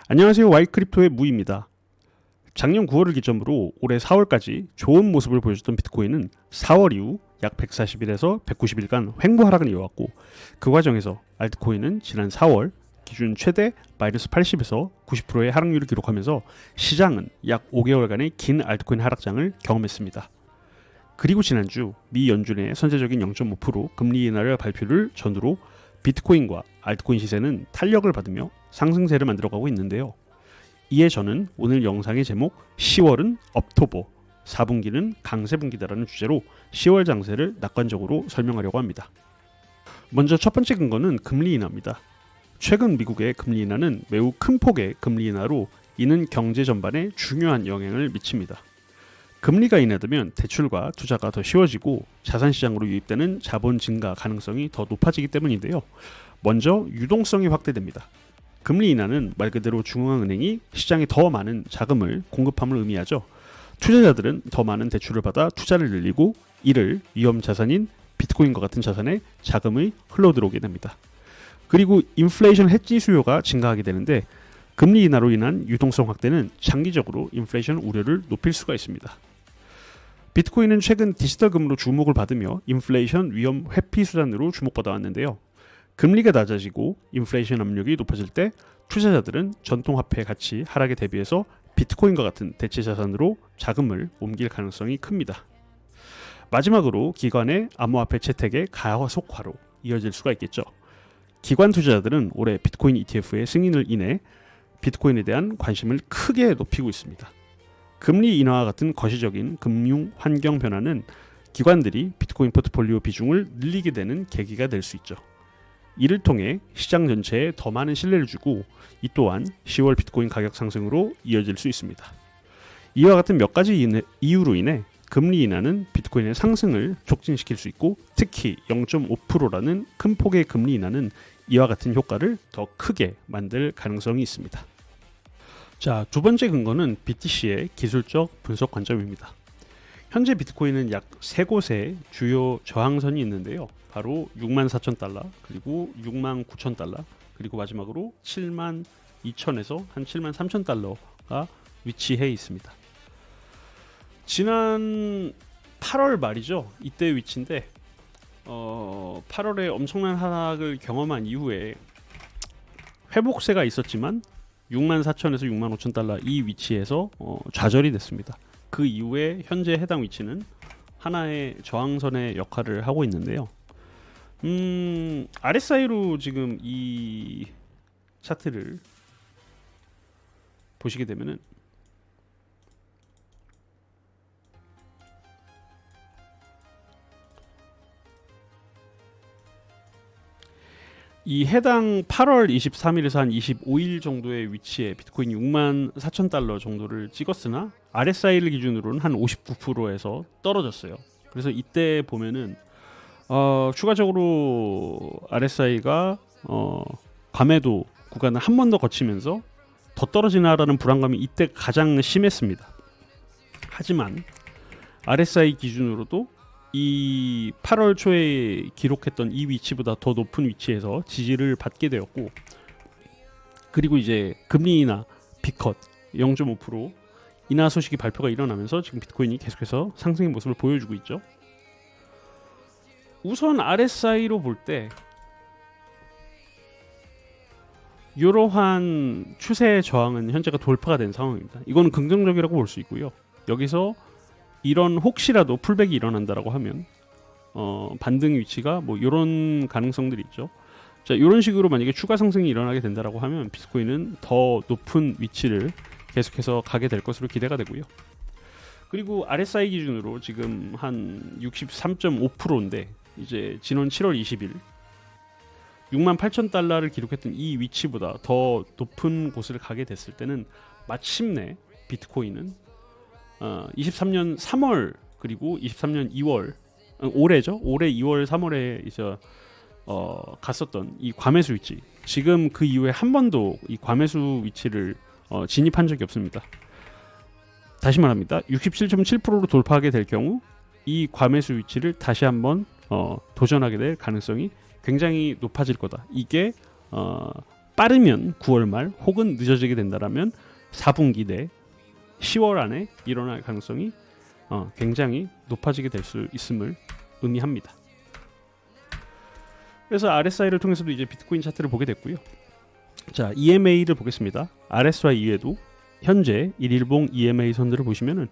안녕하세요. 와이크립토의 무입니다. 작년 9월을 기점으로 올해 4월까지 좋은 모습을 보여줬던 비트코인은 4월 이후 약 140일에서 190일간 횡보 하락을 이어왔고, 그 과정에서 알트코인은 지난 4월 기준 최대 마이너스 80에서 90%의 하락률을 기록하면서 시장은 약 5개월간의 긴 알트코인 하락장을 경험했습니다. 그리고 지난주 미 연준의 선제적인 0.5% 금리 인하를 발표를 전후로 비트코인과 알트코인 시세는 탄력을 받으며 상승세를 만들어가고 있는데요. 이에 저는 오늘 영상의 제목 10월은 업토버, 4분기는 강세분기다라는 주제로 10월 장세를 낙관적으로 설명하려고 합니다. 먼저 첫 번째 근거는 금리 인하입니다. 최근 미국의 금리 인하는 매우 큰 폭의 금리 인하로 이는 경제 전반에 중요한 영향을 미칩니다. 금리가 인하되면 대출과 투자가 더 쉬워지고 자산시장으로 유입되는 자본 증가 가능성이 더 높아지기 때문인데요. 먼저 유동성이 확대됩니다. 금리 인하는 말 그대로 중앙은행이 시장에 더 많은 자금을 공급함을 의미하죠. 투자자들은 더 많은 대출을 받아 투자를 늘리고 이를 위험 자산인 비트코인과 같은 자산에 자금이 흘러들어오게 됩니다. 그리고 인플레이션 해지 수요가 증가하게 되는데, 금리 인하로 인한 유동성 확대는 장기적으로 인플레이션 우려를 높일 수가 있습니다. 비트코인은 최근 디지털 금으로 주목을 받으며 인플레이션 위험 회피 수단으로 주목받아 왔는데요. 금리가 낮아지고 인플레이션 압력이 높아질 때 투자자들은 전통 화폐 가치 하락에 대비해서 비트코인과 같은 대체 자산으로 자금을 옮길 가능성이 큽니다. 마지막으로 기관의 암호화폐 채택의 가속화로 이어질 수가 있겠죠. 기관 투자자들은 올해 비트코인 ETF의 승인을 인해 비트코인에 대한 관심을 크게 높이고 있습니다. 금리 인하와 같은 거시적인 금융 환경 변화는 기관들이 비트코인 포트폴리오 비중을 늘리게 되는 계기가 될 수 있죠. 이를 통해 시장 전체에 더 많은 신뢰를 주고, 이 또한 10월 비트코인 가격 상승으로 이어질 수 있습니다. 이와 같은 몇 가지 이유로 인해 금리 인하는 비트코인의 상승을 촉진시킬 수 있고, 특히 0.5%라는 큰 폭의 금리 인하는 이와 같은 효과를 더 크게 만들 가능성이 있습니다. 자, 두 번째 근거는 BTC의 기술적 분석 관점입니다. 현재 비트코인은 약 세 곳의 주요 저항선이 있는데요. 바로 64,000달러, 그리고 69,000달러, 그리고 마지막으로 72,000에서 한 73,000달러가 위치해 있습니다. 지난 8월 말이죠. 이때 위치인데 8월에 엄청난 하락을 경험한 이후에 회복세가 있었지만 64,000에서 65,000달러 이 위치에서 좌절이 됐습니다. 그 이후에 현재 해당 위치는 하나의 저항선의 역할을 하고 있는데요. RSI로 지금 이 차트를 보시게 되면은 이 해당 8월 23일에서 한 25일 정도의 위치에 비트코인 64,000달러 정도를 찍었으나 RSI를 기준으로는 한 59%에서 떨어졌어요. 그래서 이때 보면은 추가적으로 RSI가 과매도 구간을 한 번 더 거치면서 더 떨어지나라는 불안감이 이때 가장 심했습니다. 하지만 RSI 기준으로도 이 8월 초에 기록했던 이 위치보다 더 높은 위치에서 지지를 받게 되었고, 그리고 이제 금리 인하 B컷 0.5% 인하 소식이 발표가 일어나면서 지금 비트코인이 계속해서 상승의 모습을 보여주고 있죠. 우선 RSI로 볼 때 이러한 추세 저항은 현재가 돌파가 된 상황입니다. 이거는 긍정적이라고 볼 수 있고요. 여기서 이런 혹시라도 풀백이 일어난다라고 하면 반등 위치가 뭐 이런 가능성들이 있죠. 자, 이런 식으로 만약에 추가 상승이 일어나게 된다라고 하면 비트코인은 더 높은 위치를 계속해서 가게 될 것으로 기대가 되고요. 그리고 RSI 기준으로 지금 한 63.5%인데 이제 지난 7월 20일 68,000달러를 기록했던 이 위치보다 더 높은 곳을 가게 됐을 때는 마침내 비트코인은 23년 3월 그리고 23년 2월 올해죠. 올해 2월 3월에 이제 갔었던 이 과매수 위치, 지금 그 이후에 한 번도 이 과매수 위치를 진입한 적이 없습니다. 다시 말합니다. 67.7%로 돌파하게 될 경우 이 과매수 위치를 다시 한번 도전하게 될 가능성이 굉장히 높아질 거다. 이게 빠르면 9월 말 혹은 늦어지게 된다라면 4분기 내 10월 안에 일어날 가능성이 굉장히 높아지게 될 수 있음을 의미합니다. 그래서 RSI를 통해서도 이제 비트코인 차트를 보게 됐고요. 자, EMA를 보겠습니다. RSI 이외에도 현재 일일봉 EMA 선들을 보시면은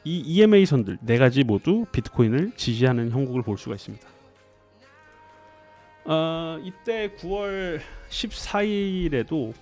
이 EMA 선들 네 가지 모두 비트코인을 지지하는 형국을 볼 수가 있습니다. 이때 9월 14일에도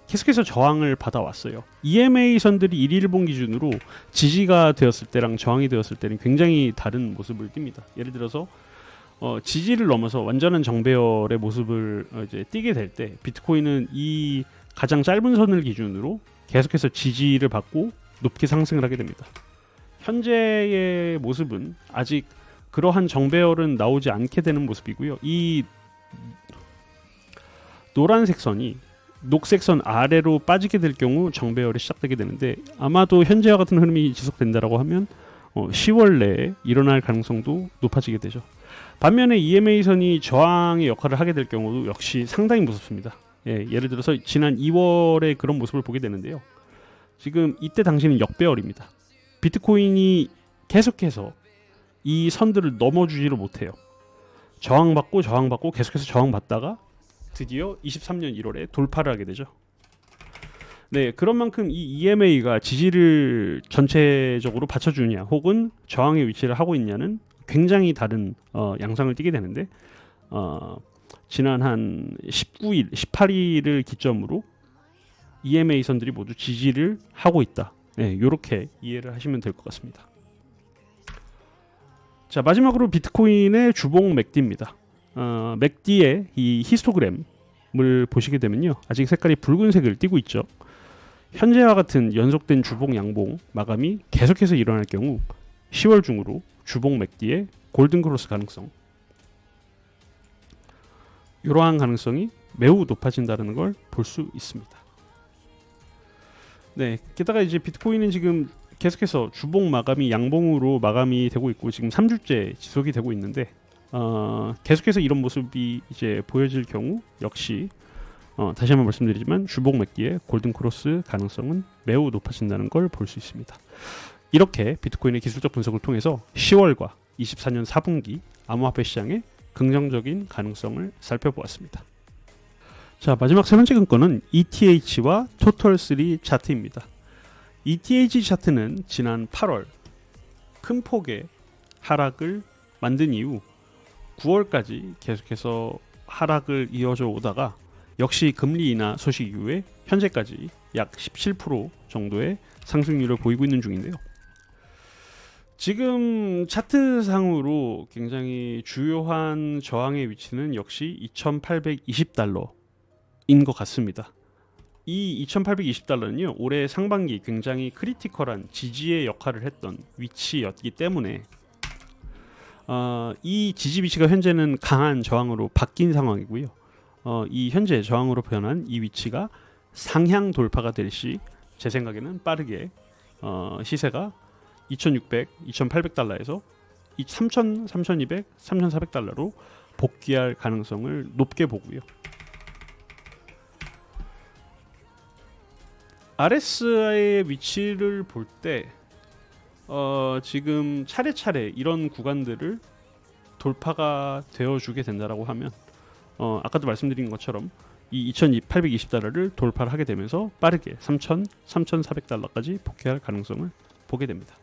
계속해서 저항을 받아왔어요. EMA 선들이 일일봉 기준으로 지지가 되었을 때랑 저항이 되었을 때는 굉장히 다른 모습을 띱니다. 예를 들어서 지지를 넘어서 완전한 정배열의 모습을 이제 띄게 될 때 비트코인은 이 가장 짧은 선을 기준으로 계속해서 지지를 받고 높게 상승을 하게 됩니다. 현재의 모습은 아직 그러한 정배열은 나오지 않게 되는 모습이고요. 이 노란색 선이 녹색 선 아래로 빠지게 될 경우 정배열이 시작되게 되는데 아마도 현재와 같은 흐름이 지속된다라고 하면 10월 내에 일어날 가능성도 높아지게 되죠. 반면에 EMA 선이 저항의 역할을 하게 될 경우도 역시 상당히 무섭습니다. 예를 들어서 지난 2월에 그런 모습을 보게 되는데요. 지금 이때 당시는 역배열입니다. 비트코인이 계속해서 이 선들을 넘어주지를 못해요. 저항받고 계속해서 저항받다가 드디어 23년 1월에 돌파를 하게 되죠. 네, 그런 만큼 이 EMA가 지지를 전체적으로 받쳐주냐 혹은 저항의 위치를 하고 있냐는 굉장히 다른 양상을 띠게 되는데 지난 한 19일, 18일을 기점으로 EMA 선들이 모두 지지를 하고 있다. 네, 이렇게 이해를 하시면 될 것 같습니다. 자, 마지막으로 비트코인의 주봉 맥디입니다. 맥디의 이 히스토그램을 보시게 되면요, 아직 색깔이 붉은색을 띠고 있죠. 현재와 같은 연속된 주봉 양봉 마감이 계속해서 일어날 경우 10월 중으로 주봉 맥디의 골든 크로스 가능성, 이러한 가능성이 매우 높아진다는 걸 볼 수 있습니다. 네, 게다가 이제 비트코인은 지금 계속해서 주봉 마감이 양봉으로 마감이 되고 있고 지금 3주째 지속이 되고 있는데 계속해서 이런 모습이 이제 보여질 경우 역시 다시 한번 말씀드리지만 주봉 맥디의 골든 크로스 가능성은 매우 높아진다는 걸 볼 수 있습니다. 이렇게 비트코인의 기술적 분석을 통해서 10월과 24년 4분기 암호화폐 시장의 긍정적인 가능성을 살펴보았습니다. 자, 마지막 세 번째 근거는 ETH와 토털3 차트입니다. ETH 차트는 지난 8월 큰 폭의 하락을 만든 이후 9월까지 계속해서 하락을 이어져 오다가 역시 금리 인하 소식 이후에 현재까지 약 17% 정도의 상승률을 보이고 있는 중인데요. 지금 차트상으로 굉장히 주요한 저항의 위치는 역시 2820달러인 것 같습니다. 이 2820달러는요, 올해 상반기 굉장히 크리티컬한 지지의 역할을 했던 위치였기 때문에 이 지지 위치가 현재는 강한 저항으로 바뀐 상황이고요. 이 현재 저항으로 변한 이 위치가 상향 돌파가 될 시 제 생각에는 빠르게 시세가 2600, 2800달러에서 3000, 3200, 3400달러로 복귀할 가능성을 높게 보고요. RSI의 위치를 볼 때 지금 차례차례 이런 구간들을 돌파가 되어주게 된다라고 하면 아까도 말씀드린 것처럼 이 2820달러를 돌파를 하게 되면서 빠르게 3000, 3400달러까지 복귀할 가능성을 보게 됩니다.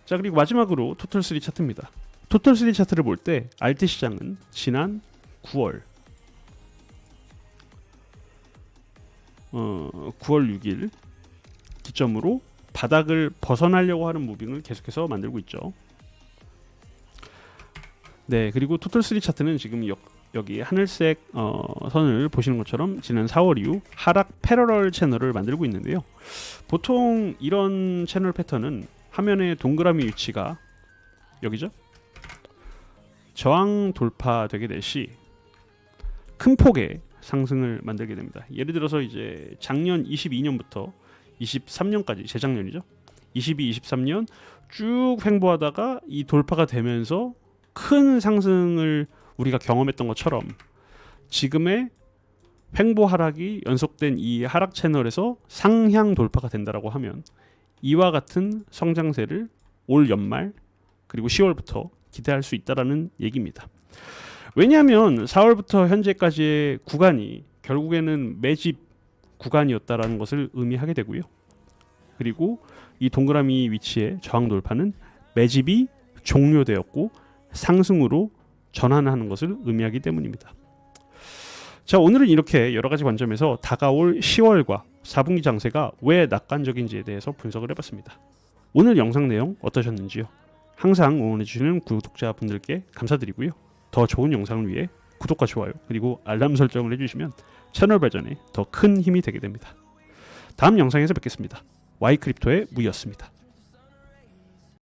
자, 그리고 마지막으로 토털3 차트입니다. 토털3 차트를 볼 때 알트 시장은 지난 9월 6일 기점으로 바닥을 벗어나려고 하는 무빙을 계속해서 만들고 있죠. 네, 그리고 토털3 차트는 지금 여기 하늘색 선을 보시는 것처럼 지난 4월 이후 하락 패러럴 채널을 만들고 있는데요. 보통 이런 채널 패턴은 화면의 동그라미 위치가 여기죠. 저항 돌파되게 될 시 큰 폭의 상승을 만들게 됩니다. 예를 들어서 이제 작년 22년부터 23년까지 재작년이죠. 22, 23년 쭉 횡보하다가 이 돌파가 되면서 큰 상승을 우리가 경험했던 것처럼 지금의 횡보 하락이 연속된 이 하락 채널에서 상향 돌파가 된다라고 하면 이와 같은 성장세를 올 연말 그리고 10월부터 기대할 수 있다라는 얘기입니다. 왜냐하면 4월부터 현재까지의 구간이 결국에는 매집 구간이었다라는 것을 의미하게 되고요. 그리고 이 동그라미 위치의 저항 돌파는 매집이 종료되었고 상승으로 전환하는 것을 의미하기 때문입니다. 자, 오늘은 이렇게 여러 가지 관점에서 다가올 10월과 4분기 장세가 왜 낙관적인지에 대해서 분석을 해봤습니다. 오늘 영상 내용 어떠셨는지요? 항상 응원해주시는 구독자분들께 감사드리고요. 더 좋은 영상을 위해 구독과 좋아요 그리고 알람 설정을 해주시면 채널 발전에 더 큰 힘이 되게 됩니다. 다음 영상에서 뵙겠습니다. Y크립토의 무이였습니다.